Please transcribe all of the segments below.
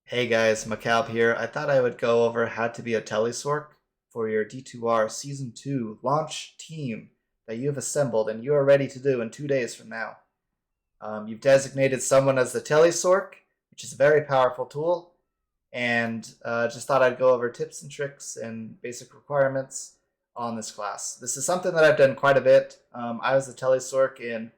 Hey guys, Macalb here. I thought I would go over how to be a telesorc for your D2R Season 2 launch team that you have assembled and you are ready to do in 2 days from now. You've designated someone as the telesorc, which is a very powerful tool, and just thought I'd go over tips and tricks and basic requirements on this class. This is something that I've done quite a bit. I was the telesorc in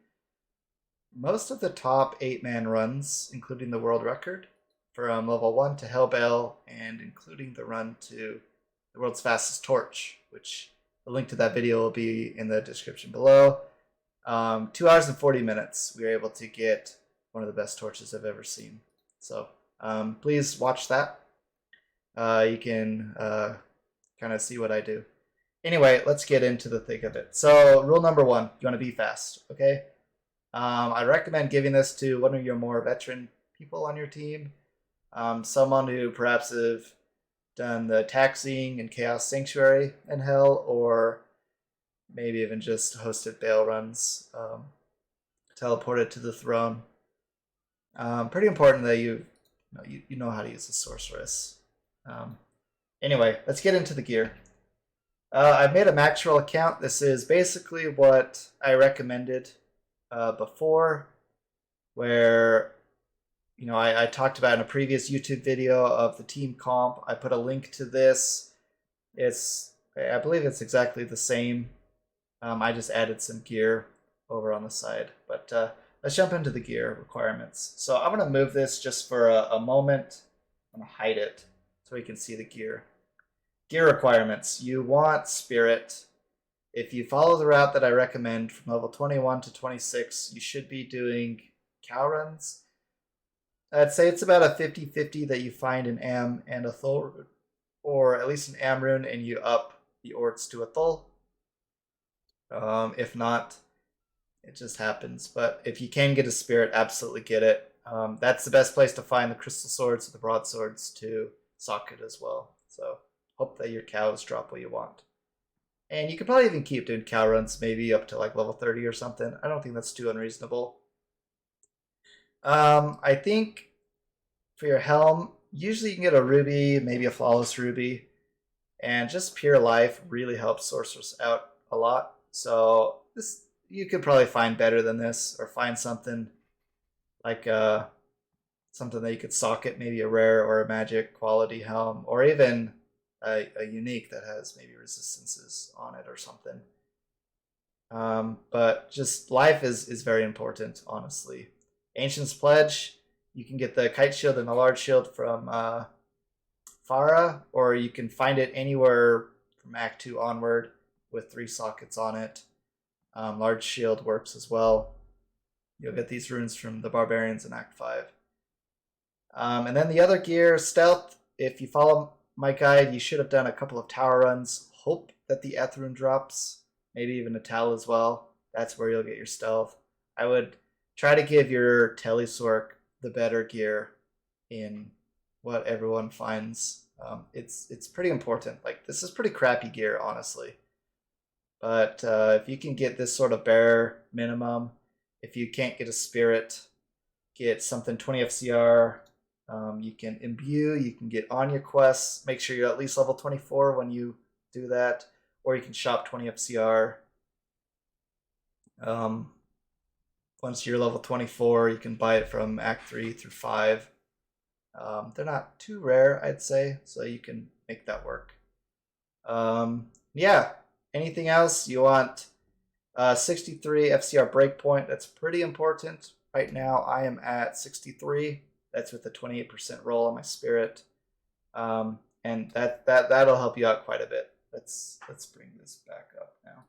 most of the top 8-man runs, including the world record, from level 1 to Hellbell, and including the run to the world's fastest torch, which the link to that video will be in the description below. 2 hours and 40 minutes, we were able to get one of the best torches I've ever seen. So please watch that. You can kind of see what I do. Anyway, let's get into the thick of it. So rule number 1, you want to be fast, okay? I recommend giving this to one of your more veteran people on your team. Someone who perhaps have done the taxing and chaos sanctuary in hell, or maybe even just hosted bail runs, teleported to the throne. Pretty important that you know how to use the sorceress. Anyway, let's get into the gear. I've made a Maxwell account. This is basically what I recommended before, where I talked about in a previous YouTube video of the team comp. I put a link to this. I believe it's exactly the same. I just added some gear over on the side. But let's jump into the gear requirements. So I'm going to move this just for a moment. I'm going to hide it so we can see the gear. Gear requirements. You want Spirit. If you follow the route that I recommend from level 21 to 26, you should be doing cow runs. I'd say it's about a 50-50 that you find an Am and a Thul rune, or at least an Am rune, and you up the Orts to a Thul. If not, it just happens. But if you can get a Spirit, absolutely get it. That's the best place to find the Crystal Swords or the Broadswords to socket as well. So hope that your cows drop what you want. And you could probably even keep doing cow runs, maybe up to like level 30 or something. I don't think that's too unreasonable. I think for your helm, usually you can get a ruby, maybe a flawless ruby, and just pure life really helps sorcerers out a lot. So this, you could probably find better than this, or find something like something that you could socket, maybe a rare or a magic quality helm, or even a unique that has maybe resistances on it or something. But just life is very important, honestly. Ancient's Pledge, you can get the Kite Shield and the Large Shield from Farah, or you can find it anywhere from Act 2 onward with 3 sockets on it. Large Shield works as well. You'll get these runes from the Barbarians in Act 5. And then the other gear, Stealth, if you follow my guide, you should have done a couple of tower runs. Hope that the Eth rune drops, maybe even a Tal as well. That's where you'll get your Stealth. I would try to give your telesorc the better gear in what everyone finds. It's pretty important. Like, this is pretty crappy gear, honestly. But if you can get this sort of bare minimum, if you can't get a Spirit, get something 20 FCR. You can imbue, you can get on your quests. Make sure you're at least level 24 when you do that. Or you can shop 20 FCR. Once you're level 24, you can buy it from Act 3 through 5. They're not too rare, I'd say, so you can make that work. Yeah, anything else? You want 63 FCR breakpoint. That's pretty important. Right now, I am at 63. That's with a 28% roll on my Spirit. And that'll help you out quite a bit. Let's bring this back up now.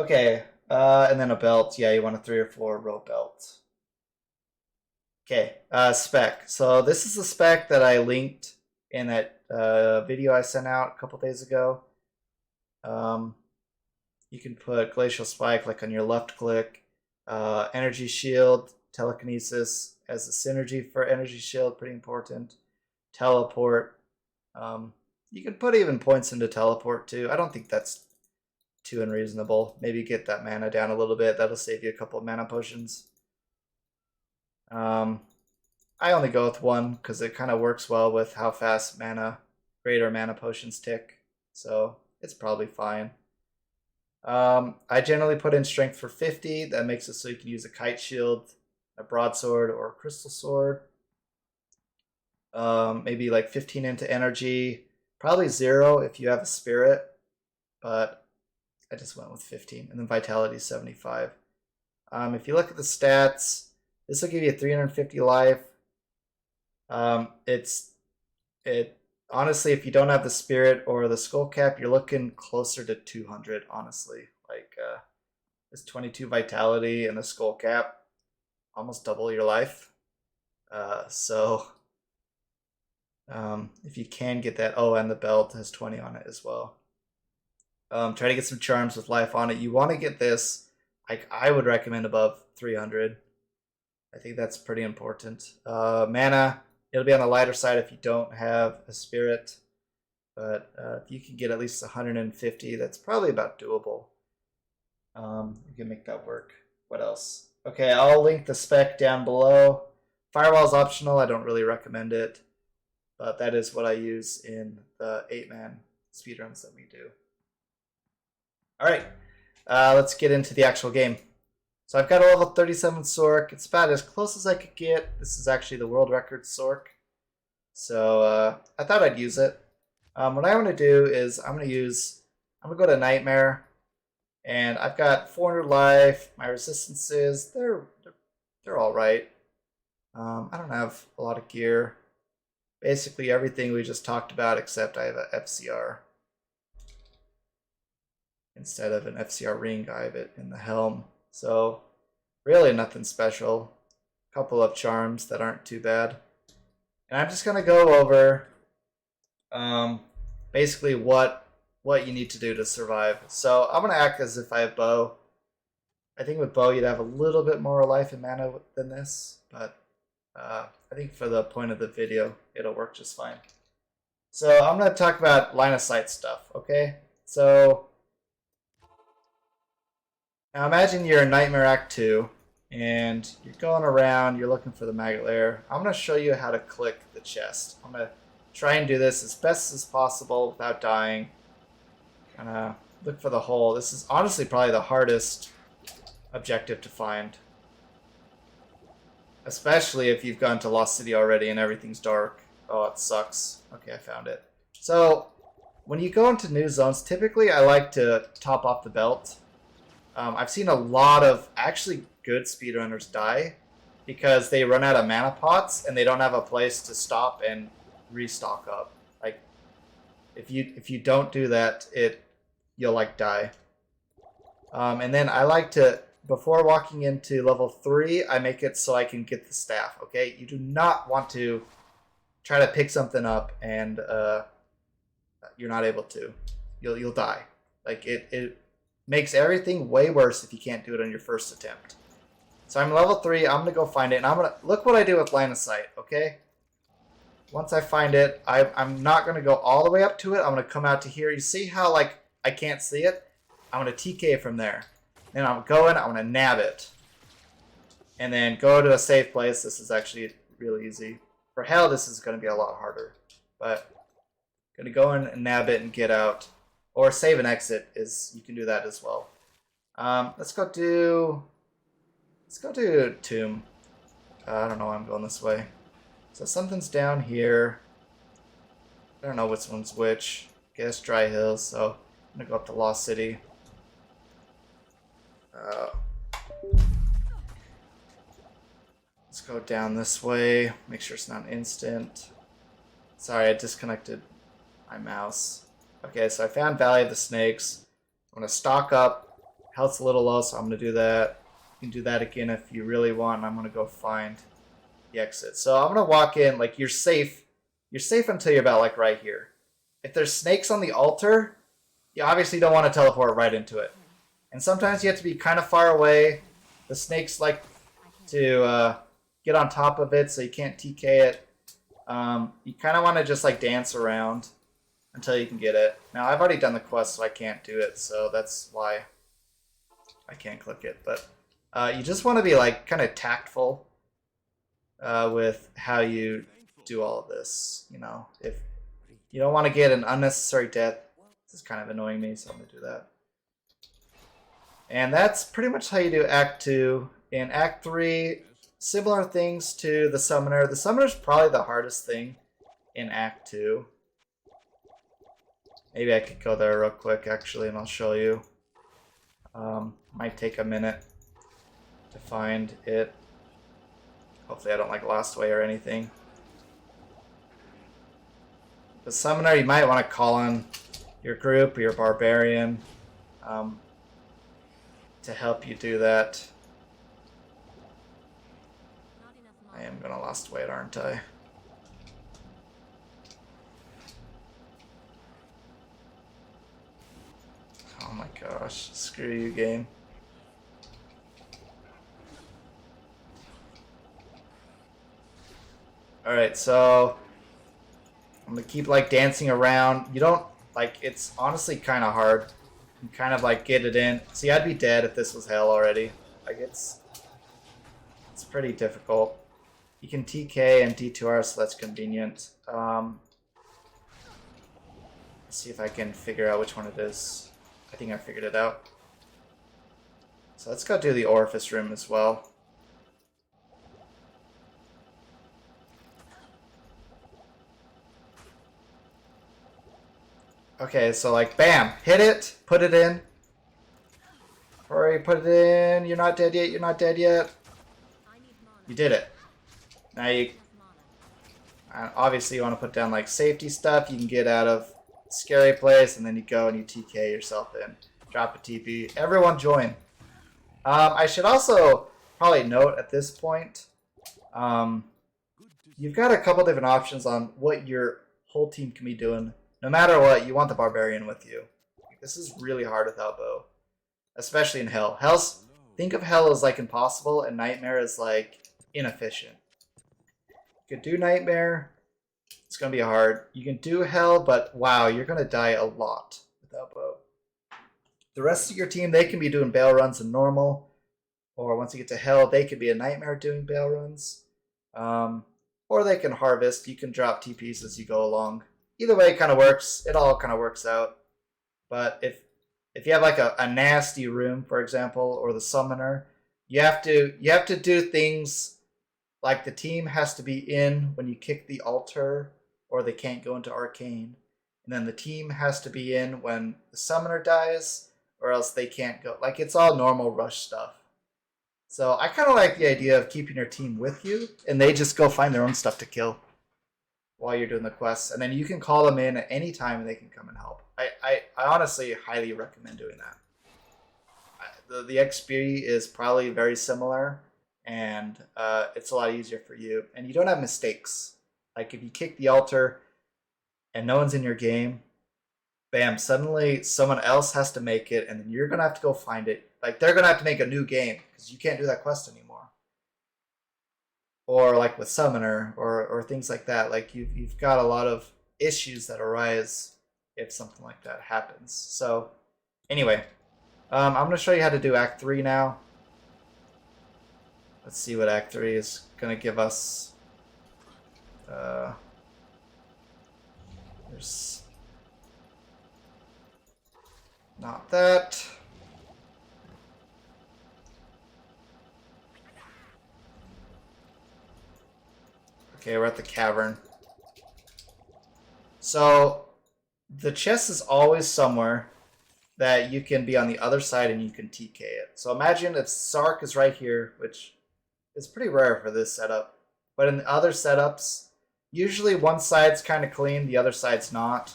Okay, and then a belt. Yeah, you want a 3 or 4 row belt. Okay, spec. So this is the spec that I linked in that video I sent out a couple days ago. You can put Glacial Spike like on your left click. Energy Shield, Telekinesis as a synergy for Energy Shield, pretty important. Teleport. You can put even points into Teleport too. I don't think that's too unreasonable. Maybe get that mana down a little bit. That'll save you a couple of mana potions. I only go with one because it kind of works well with how fast greater mana potions tick. So it's probably fine. I generally put in strength for 50. That makes it so you can use a kite shield, a broadsword, or a crystal sword. Maybe like 15 into energy. Probably 0 if you have a spirit, but I just went with 15. And then vitality 75. If you look at the stats, this will give you 350 life. Honestly, if you don't have the spirit or the skull cap, you're looking closer to 200. Honestly, like it's 22 vitality and the skull cap, almost double your life. So if you can get that, oh, and the belt has 20 on it as well. Try to get some charms with life on it. You want to get this. I would recommend above 300. I think that's pretty important. Mana, it'll be on the lighter side if you don't have a spirit. But if you can get at least 150, that's probably about doable. You can make that work. What else? Okay, I'll link the spec down below. Firewall's optional. I don't really recommend it. But that is what I use in the 8-man speedruns that we do. All right, let's get into the actual game. So I've got a level 37 Sorc. It's about as close as I could get. This is actually the world record Sorc. So I thought I'd use it. What I want to do is I'm going to go to Nightmare. And I've got 400 life. My resistances, they're all right. I don't have a lot of gear. Basically everything we just talked about, except I have an FCR. Instead of an FCR ring, I have it in the helm. So really nothing special. A couple of charms that aren't too bad. And I'm just going to go over basically what you need to do to survive. So I'm going to act as if I have bow. I think with bow you'd have a little bit more life and mana than this, but I think for the point of the video it'll work just fine. So I'm going to talk about line of sight stuff, okay? So now imagine you're in Nightmare Act 2 and you're going around, you're looking for the maggot lair. I'm going to show you how to click the chest. I'm going to try and do this as best as possible without dying. Kind of look for the hole. This is honestly probably the hardest objective to find. Especially if you've gone to Lost City already and everything's dark. Oh, it sucks. Okay, I found it. So, when you go into new zones, typically I like to top off the belt. I've seen a lot of actually good speedrunners die because they run out of mana pots and they don't have a place to stop and restock up. Like, if you don't do that, you'll like die. And then I like to, before walking into level 3, I make it so I can get the staff, okay? You do not want to try to pick something up and you're not able to. You'll die. Like, it makes everything way worse if you can't do it on your first attempt. So I'm level 3, I'm going to go find it, and I'm going to, look what I do with line of sight, okay? Once I find it, I'm not going to go all the way up to it. I'm going to come out to here. You see how, like, I can't see it? I'm going to TK from there. Then I'm going, I'm going to nab it. And then go to a safe place. This is actually really easy. For hell, this is going to be a lot harder. But I'm going to go in and nab it and get out. Or save and exit, you can do that as well. Let's go do Tomb. I don't know why I'm going this way. So something's down here. I don't know which one's which. Guess Dry Hills, so I'm gonna go up to Lost City. Let's go down this way. Make sure it's not an instant. Sorry, I disconnected my mouse. Okay, so I found Valley of the Snakes. I'm gonna stock up. Health's a little low, so I'm gonna do that. You can do that again if you really want. I'm gonna go find the exit. So I'm gonna walk in, like, you're safe. You're safe until you're about like right here. If there's snakes on the altar, you obviously don't want to teleport right into it. And sometimes you have to be kind of far away. The snakes like to get on top of it, so you can't TK it. You kind of want to just like dance around until you can get it. Now I've already done the quest, so I can't do it, so that's why I can't click it. But you just want to be like kind of tactful. with how you do all of this. You know, if you don't want to get an unnecessary death, this is kind of annoying me, so I'm gonna do that. And that's pretty much how you do Act 2. In Act 3, similar things to the Summoner. The Summoner is probably the hardest thing in Act 2. Maybe I could go there real quick, actually, and I'll show you. Might take a minute to find it. Hopefully I don't like Lost Way or anything. The Summoner, you might want to call on your group or your Barbarian to help you do that. I am gonna Lost Way, aren't I? Oh my gosh, screw you, game. Alright, so I'm gonna keep like dancing around. You don't like, it's honestly kind of hard. You kind of like get it in. See, I'd be dead if this was hell already. Like it's pretty difficult. You can TK and D2R, so that's convenient. Let's see if I can figure out which one it is. I think I figured it out. So let's go do the Orifice Room as well. Okay, so like, bam, hit it, put it in. Hurry, put it in. You're not dead yet, you're not dead yet. You did it. Now you, obviously you want to put down like safety stuff. You can get out of scary place, and then you go and you TK yourself in. Drop a TP. Everyone join. I should also probably note at this point, you've got a couple different options on what your whole team can be doing. No matter what, you want the Barbarian with you. This is really hard without Bow. Especially in Hell. Think of Hell as like impossible, and Nightmare as like inefficient. You could do Nightmare. It's going to be hard. You can do Hell, but wow, you're going to die a lot without Bow. The rest of your team, they can be doing Bail runs in normal. Or once you get to Hell, they could be a Nightmare doing Bail runs. Or they can harvest. You can drop TPs as you go along. Either way, it kind of works. It all kind of works out. But if you have like a nasty room, for example, or the Summoner, you have to do things like the team has to be in when you kick the altar, or they can't go into Arcane. And then the team has to be in when the Summoner dies, or else they can't go. Like, it's all normal rush stuff. So I kind of like the idea of keeping your team with you, and they just go find their own stuff to kill while you're doing the quests, and then you can call them in at any time and they can come and help. I honestly highly recommend doing that. The XP is probably very similar, and it's a lot easier for you, and you don't have mistakes. Like if you kick the altar and no one's in your game, bam, suddenly someone else has to make it, and then you're gonna have to go find it. Like they're gonna have to make a new game because you can't do that quest anymore. Or like with Summoner, or things like that. Like you've got a lot of issues that arise if something like that happens. So anyway, I'm going to show you how to do Act 3 now. Let's see what Act 3 is going to give us. There's not that. Okay, we're at the cavern. So the chest is always somewhere that you can be on the other side and you can TK it. So imagine if Sark is right here, which is pretty rare for this setup. But in the other setups, usually one side's kind of clean, the other side's not.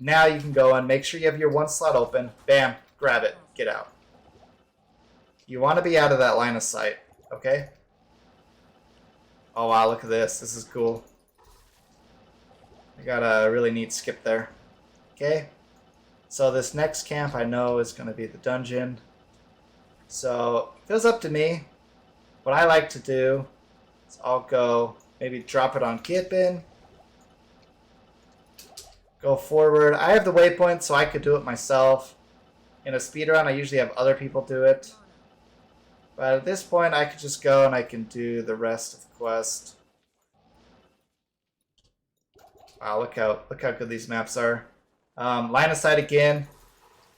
Now you can go and make sure you have your one slot open. Bam, grab it, get out. You want to be out of that line of sight, okay? Oh wow, look at this. This is cool. I got a really neat skip there. Okay. So this next camp I know is going to be the dungeon. So if it was up to me, what I like to do is I'll go maybe drop it on Kippin. Go forward. I have the waypoint, so I could do it myself. In a speedrun, I usually have other people do it. But at this point, I could just go and I can do the rest of the quest. Wow, look how good these maps are. Line of sight again.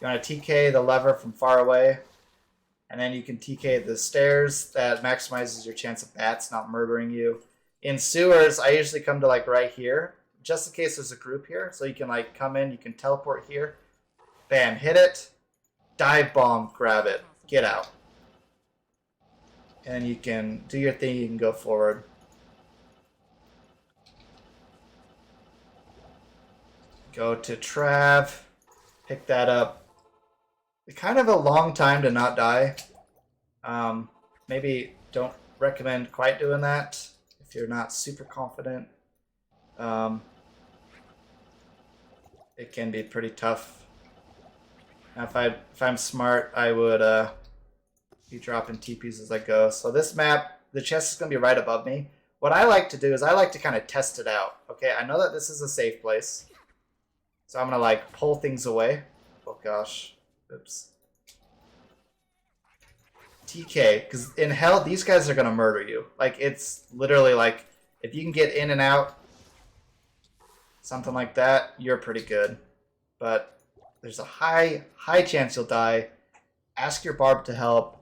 You want to TK the lever from far away. And then you can TK the stairs. That maximizes your chance of bats not murdering you. In sewers, I usually come to like right here, just in case there's a group here. So you can like come in, you can teleport here. Bam, hit it. Dive bomb, grab it. Get out. And you can do your thing, you can go forward. Go to Trav. Pick that up. It's kind of a long time to not die. Maybe don't recommend quite doing that if you're not super confident. It can be pretty tough. Now, if I'm smart, I would be dropping TPs as I go. So this map, the chest is going to be right above me. What I like to do is I like to kind of test it out. Okay, I know that this is a safe place. So I'm going to like pull things away. Oh gosh. Oops. TK, because in hell, these guys are going to murder you. Like, it's literally like, if you can get in and out, something like that, you're pretty good. But there's a high chance you'll die. Ask your barb to help.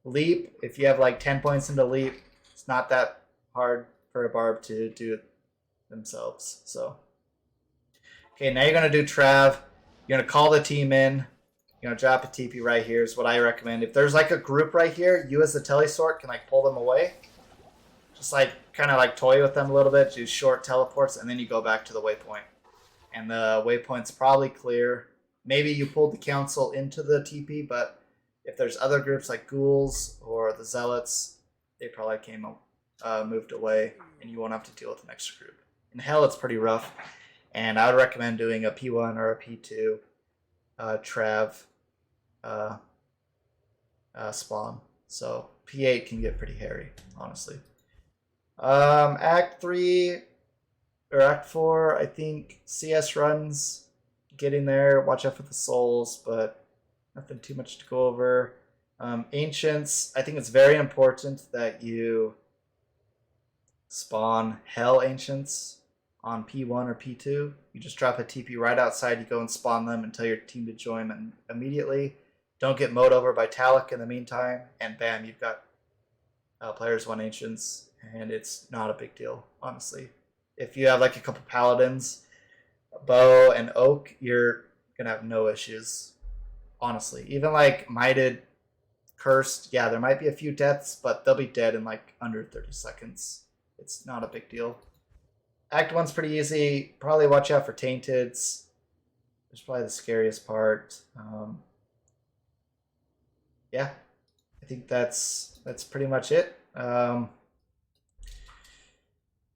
Leap, if you have like 10 points into leap, it's not that hard for a barb to do it themselves. So, okay, now you're going to do Trav. You're going to call the team in. You're going to drop a TP right here is what I recommend. If there's like a group right here, you as the telesorc can like pull them away. Just like kind of like toy with them a little bit, do short teleports, and then you go back to the waypoint. And the waypoint's probably clear. Maybe you pulled the council into the TP, but if there's other groups like ghouls or the zealots, they probably moved away, and you won't have to deal with the next group. In hell, it's pretty rough, and I would recommend doing a P1 or a P2 Trav spawn. So P8 can get pretty hairy, honestly. Act 3 or Act 4, I think CS runs, getting there. Watch out for the souls, but nothing too much to go over. Ancients, I think it's very important that you spawn Hell Ancients on P1 or P2. You just drop a TP right outside, you go and spawn them and tell your team to join them immediately. Don't get mowed over by Talic in the meantime, and bam, you've got players 1 Ancients, and it's not a big deal, honestly. If you have like a couple Paladins, Bow and Oak, you're going to have no issues. Honestly, even like Mighted, Cursed, yeah, there might be a few deaths, but they'll be dead in like under 30 seconds. It's not a big deal. Act 1's pretty easy. Probably watch out for Tainteds. It's probably the scariest part. Yeah, I think that's pretty much it.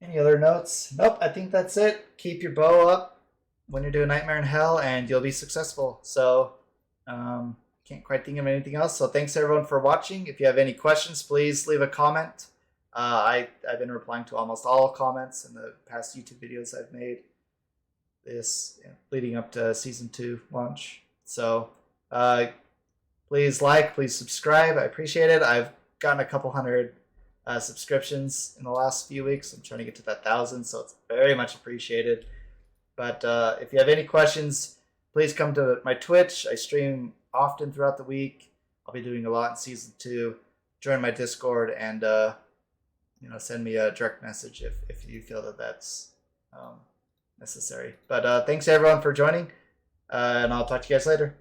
Any other notes? Nope, I think that's it. Keep your bow up when you're doing Nightmare in Hell, and you'll be successful. So, can't quite think of anything else. So thanks everyone for watching. If you have any questions, please leave a comment. I've been replying to almost all comments in the past YouTube videos I've made leading up to Season 2 launch. So please like, please subscribe. I appreciate it. I've gotten a couple hundred subscriptions in the last few weeks. I'm trying to get to that 1,000, so it's very much appreciated. But if you have any questions, please come to my Twitch. I stream often throughout the week. I'll be doing a lot in Season 2. Join my Discord and send me a direct message if you feel that that's necessary. But thanks everyone for joining, and I'll talk to you guys later.